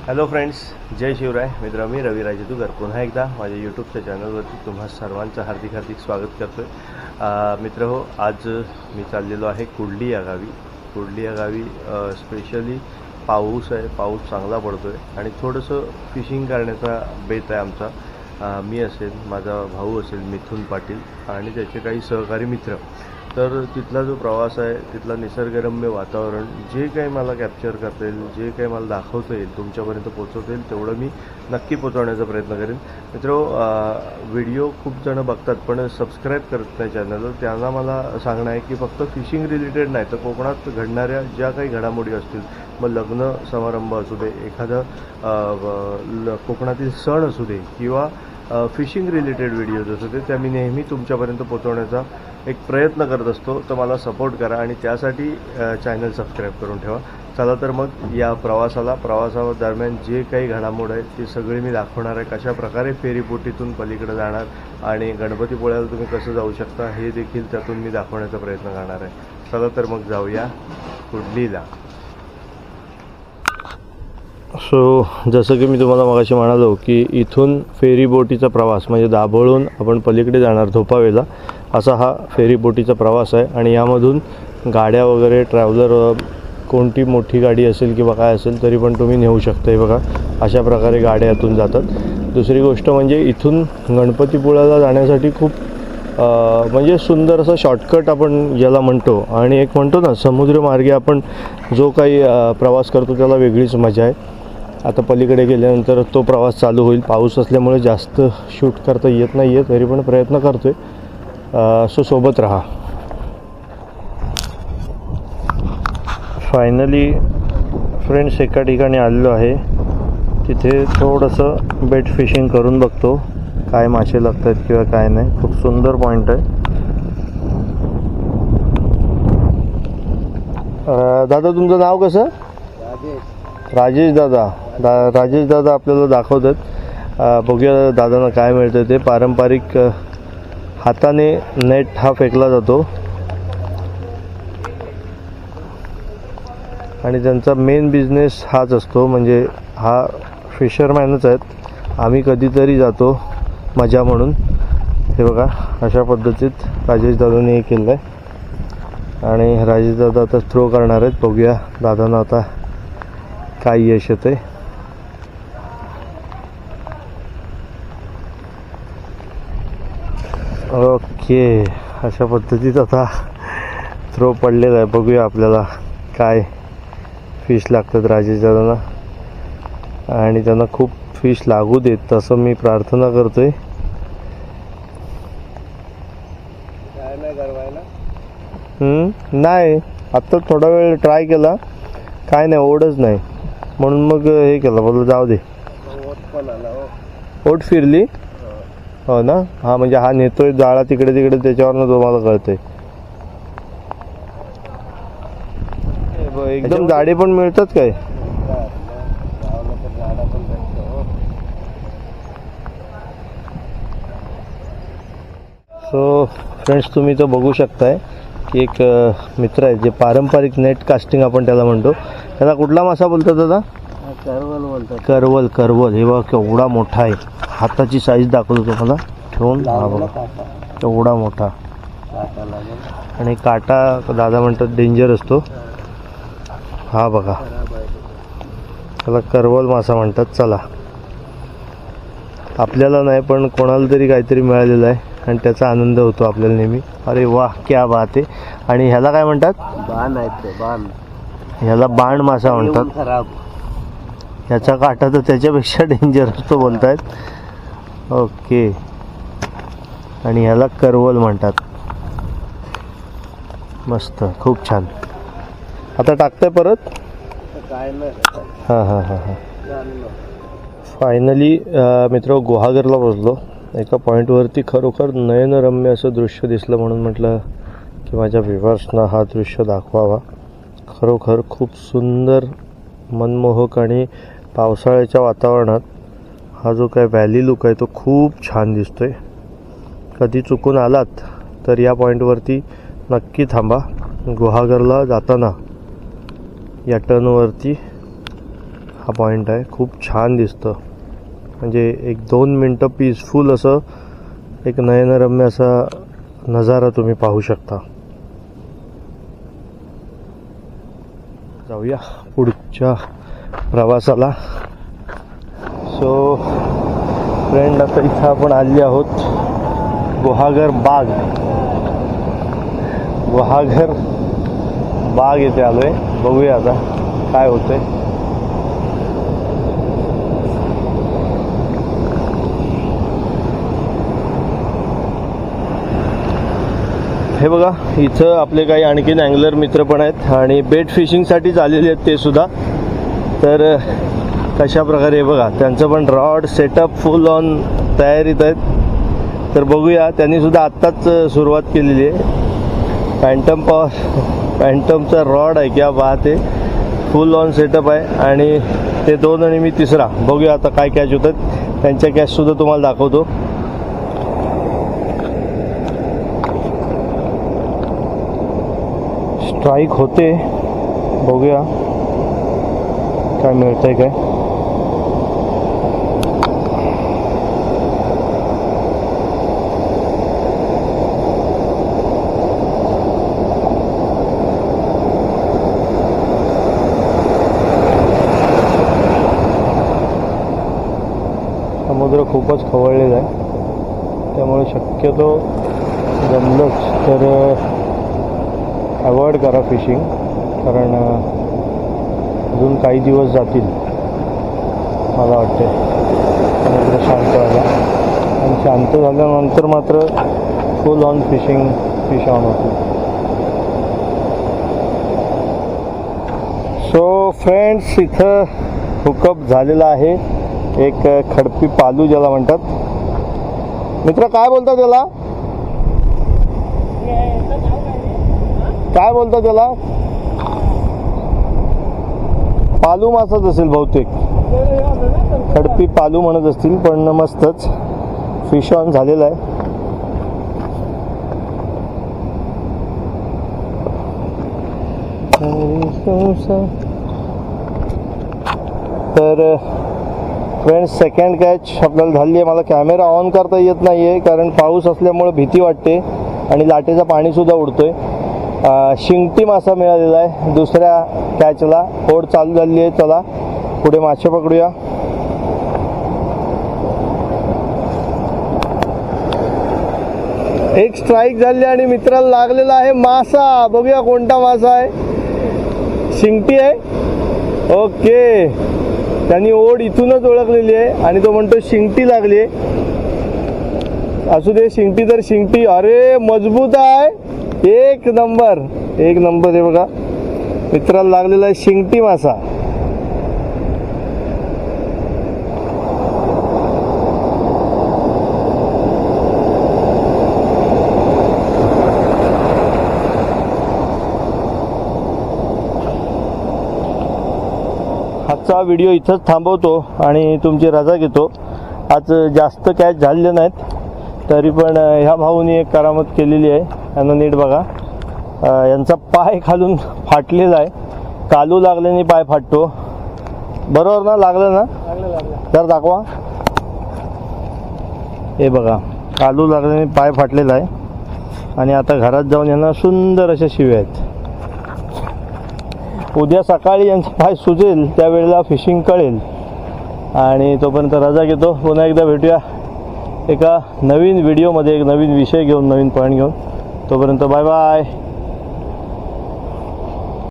Hello friends, जय शिवराय. मित्र मी रवी राजेतुगर पुन्हा एकदा माझ्या यूट्यूबच्या चॅनलवरती तुम्हा सर्वांचं हार्दिक स्वागत करतो आहे. मित्र हो, आज मी चाललेलो आहे कुर्ली या गावी. कुर्ली या गावी स्पेशली पाऊस आहे, पाऊस चांगला पडतो आहे आणि थोडंसं फिशिंग करण्याचा बेत आहे आमचा. मी असेल, माझा भाऊ असेल मिथुन पाटील आणि त्याचे काही सहकारी मित्र. तर तिथला जो प्रवास आहे, तिथला निसर्गरम्य वातावरण जे काही मला कॅप्चर करता येईल, जे काही मला दाखवता येईल, तुमच्यापर्यंत पोचवता येईल तेवढं मी नक्की पोचवण्याचा प्रयत्न करेन. मित्रांनो, व्हिडिओ खूप जण बघतात पण सबस्क्राईब करत नाही चॅनलवर. त्यांना मला सांगणं आहे की फक्त फिशिंग रिलेटेड नाही तर कोकणात घडणाऱ्या ज्या काही घडामोडी असतील, मग लग्न समारंभ असू दे, एखादा कोकणातील सण असू दे किंवा फिशिंग रिलेटेड व्हिडिओज असू दे, त्या मी नेहमी तुमच्यापर्यंत पोचवण्याचा एक प्रयत्न करत असतो. तर मला सपोर्ट करा आणि त्यासाठी चॅनल सबस्क्राईब करून ठेवा. चला तर मग या प्रवासादरम्यान जे काही घडामोड आहे ते सगळे मी दाखवणार आहे. कशा प्रकारे फेरीबोटीतून पलीकडे जाणार आणि गणपतीपुळ्याला तुम्ही कसं जाऊ शकता हे देखील त्यातून मी दाखवण्याचा प्रयत्न करणार आहे. चला तर मग जाऊया कुर्लीला. जसं की मी तुम्हाला मगाशी म्हणालो की इथून फेरीबोटीचा प्रवास म्हणजे दाभोळून आपण पलीकडे जाणार धोपावेला, असा हा फेरीबोटीचा प्रवास आहे. आणि यामधून गाड्या वगैरे ट्रॅव्हलर कोणती मोठी गाडी असेल किंवा काय असेल तरी पण तुम्ही नेऊ शकता. हे बघा, अशा प्रकारे गाड्या यातून जातात. दुसरी गोष्ट म्हणजे इथून गणपतीपुळ्याला जाण्यासाठी खूप म्हणजे सुंदर असं शॉर्टकट आपण ज्याला म्हणतो, आणि एक म्हणतो ना समुद्रमार्गे आपण जो काही प्रवास करतो त्याला वेगळीच मजा आहे. आता पलीकडे गेल्यानंतर तो प्रवास चालू होईल. पाऊस असल्यामुळे जास्त शूट करता येत नाही आहे, तरी पण प्रयत्न करतो आहे. सो सोबत राहा. फायनली फ्रेंड्स एका ठिकाणी आलेलो आहे. तिथे थोडंसं बेट फिशिंग करून बघतो काय मासे लागतात किंवा काय नाही. खूप सुंदर पॉईंट आहे. दादा, तुमचं नाव कसं? राजेश दादा. राजेश दादा आपल्याला दाखवतात. बघूया दादांना काय मिळतं ते. पारंपरिक हाताने नेट हा फेकला जातो आणि त्यांचा मेन बिझनेस हाच असतो. म्हणजे हा फिशरमॅनच आहेत. आम्ही कधीतरी जातो मजा म्हणून. हे बघा, अशा पद्धतीत राजेश दादाने हे केलं आहे आणि राजेश दादा आता थ्रो करणार आहेत. बघूया दादांना आता काय यश येते. ओके, अशा पद्धतीत आता थ्रो पडलेला आहे. बघूया आपल्याला काय फिश लागतात राजेश दादांना, आणि त्यांना खूप फिश लागू देत तसं मी प्रार्थना करतोय. नाही, आत्ता थोडा वेळ ट्राय केला, काय नाही, ओढच नाही म्हणून मग हे केलं, बोललं जाऊ दे. ओढ फिरली हो ना. हा म्हणजे हा नेतोय जाळा तिकडे तिकडे, त्याच्यावरनं तुम्हाला कळतंय. एकदम जाडे पण मिळतात काय? सो फ्रेंड्स, तुम्ही तर बघू शकताय की एक मित्र आहे जे पारंपरिक नेट कास्टिंग आपण त्याला म्हणतो. त्याला कुठला मासा बोलतात दादा? करवल बोलतात. करवल. करवल हे बघा केवढा मोठा आहे. हाताची साईज दाखवतो तुम्हाला ठेवून. हा बघा केवढा मोठा. आणि काटा दादा म्हणतात डेंजर असतो. हा बघा, त्याला करवल मासा म्हणतात. चला, आपल्याला नाही पण कोणाला तरी काहीतरी मिळालेलं आहे आणि त्याचा आनंद होतो आपल्याला नेहमी. अरे वाह, क्या बात आहे. आणि ह्याला काय म्हणतात? बाण आहेत ते, बाण. ह्याला बाण मासा म्हणतात. ह्याचा काटा तर त्याच्यापेक्षा डेंजर असतो बोलतायत. ओके, आणि ह्याला करवल म्हणतात. मस्त, खूप छान. आता टाकताय परत? हां हां हां हां. फायनली मित्र गुहागरला पोचलो. एका पॉईंटवरती खरोखर नयनरम्य असं दृश्य दिसलं म्हणून म्हटलं की माझ्या व्ह्युअर्सना हा दृश्य दाखवावा. खरोखर खूप सुंदर, मनमोहक आणि पावसाळ्याच्या वातावरणात हा जो काय व्हॅली लुक आहे तो खूप छान दिसतोय. कधी चुकून आलात तर या पॉईंटवरती नक्की थांबा. गुहागरला जाताना या टर्नवरती हा पॉईंट आहे. खूप छान दिसतं, म्हणजे 1-2 मिनटं पीसफुल असं एक नयनरम्य असा नजारा तुम्ही पाहू शकता. जाऊया पुढच्या प्रवासाला. सो फ्रेंड, आता इथं आपण आले आहोत गुहागर बाग. गुहागर बाग येथे आलोय. बघूया आता काय होतंय. हे बघा, इथं आपले काही आणखीन अँगलर मित्र पण आहेत आणि बेट फिशिंगसाठीच आलेले आहेत ते सुद्धा. तर कशा प्रकारे बघा, त्यांचं पण रॉड सेटअप फुल ऑन तयारीत आहेत. तर बघूया, त्यांनी सुद्धा आत्ताच सुरुवात केलेली आहे. पॅन्टमचा रॉड आहे, क्या बात आहे. फुल ऑन सेटअप आहे आणि ते 2 आणि मी 3रा. बघूया आता काय कॅच होतात. त्यांच्या कॅचसुद्धा तुम्हाला दाखवतो. स्ट्राईक होते, बघूया काय मिळतंय काय. समुद्र खूपच खवळलेला आहे, त्यामुळे शक्यतो जमलंच तर अवॉइड करा फिशिंग, कारण अजून काही दिवस जातील मला वाटते समुद्र शांत व्हायला. आणि शांत झाल्यानंतर मात्र फुल ऑन फिश ऑन होते. सो फ्रेंड्स, इथं हुकअप झालेला आहे एक खडपी पालू ज्याला म्हणतात. मित्र काय बोलतात त्याला, काय बोलतात त्याला? पालू मासाच असेल बहुतेक, खडपी पालू म्हणत असतील. पण मस्तच फिश ऑन झालेला आहे. तर फ्रेंड्स, सेकंड कॅच आपल्याला झाली आहे. मला कॅमेरा ऑन करता येत नाही आहे, कारण पाऊस असल्यामुळे भीती वाटते आणि लाटेचं पाणीसुद्धा उडतोय. शिंगटी मासा मिळालेला आहे 2ऱ्या कॅचला. ओढ चालू झाली आहे. चला पुढे मासे पकडूया. एक स्ट्राईक झाली आणि मित्राला लागलेला आहे मासा. बघूया कोणता मासा आहे. शिंगटी आहे. ओके, त्यांनी ओढ इथूनच ओळखलेली आहे आणि तो म्हणतो शिंगटी लागली. असू दे, शिंगटी तर शिंगटी. अरे मजबूत आहे, एक नंबर आहे बघा. मित्राला लागलेला आहे शिंगटी मासा. आजचा व्हिडिओ इथंच थांबवतो आणि तुमची रजा घेतो. आज जास्त कॅच झालेले नाहीत, तरी पण ह्या भाऊनी एक करामत केलेली आहे. यांना नीट बघा, यांचा पाय खालून फाटलेला आहे. कालू लागल्याने पाय फाटतो, बरोबर ना? लागलं ना? तर दाखवा. हे बघा, कालू लागल्याने पाय फाटलेला आहे आणि आता घरात जाऊन यांना सुंदर अशा शिव्या आहेत. उद्या सकाळी यांचा पाय सुजेल त्यावेळेला फिशिंग कळेल. आणि तोपर्यंत रजा घेतो. पुन्हा एकदा भेटूया एका नवीन व्हिडिओमध्ये, एक नवीन विषय घेऊन, नवीन पॉईंट घेऊन. तोपर्यंत बाय बाय.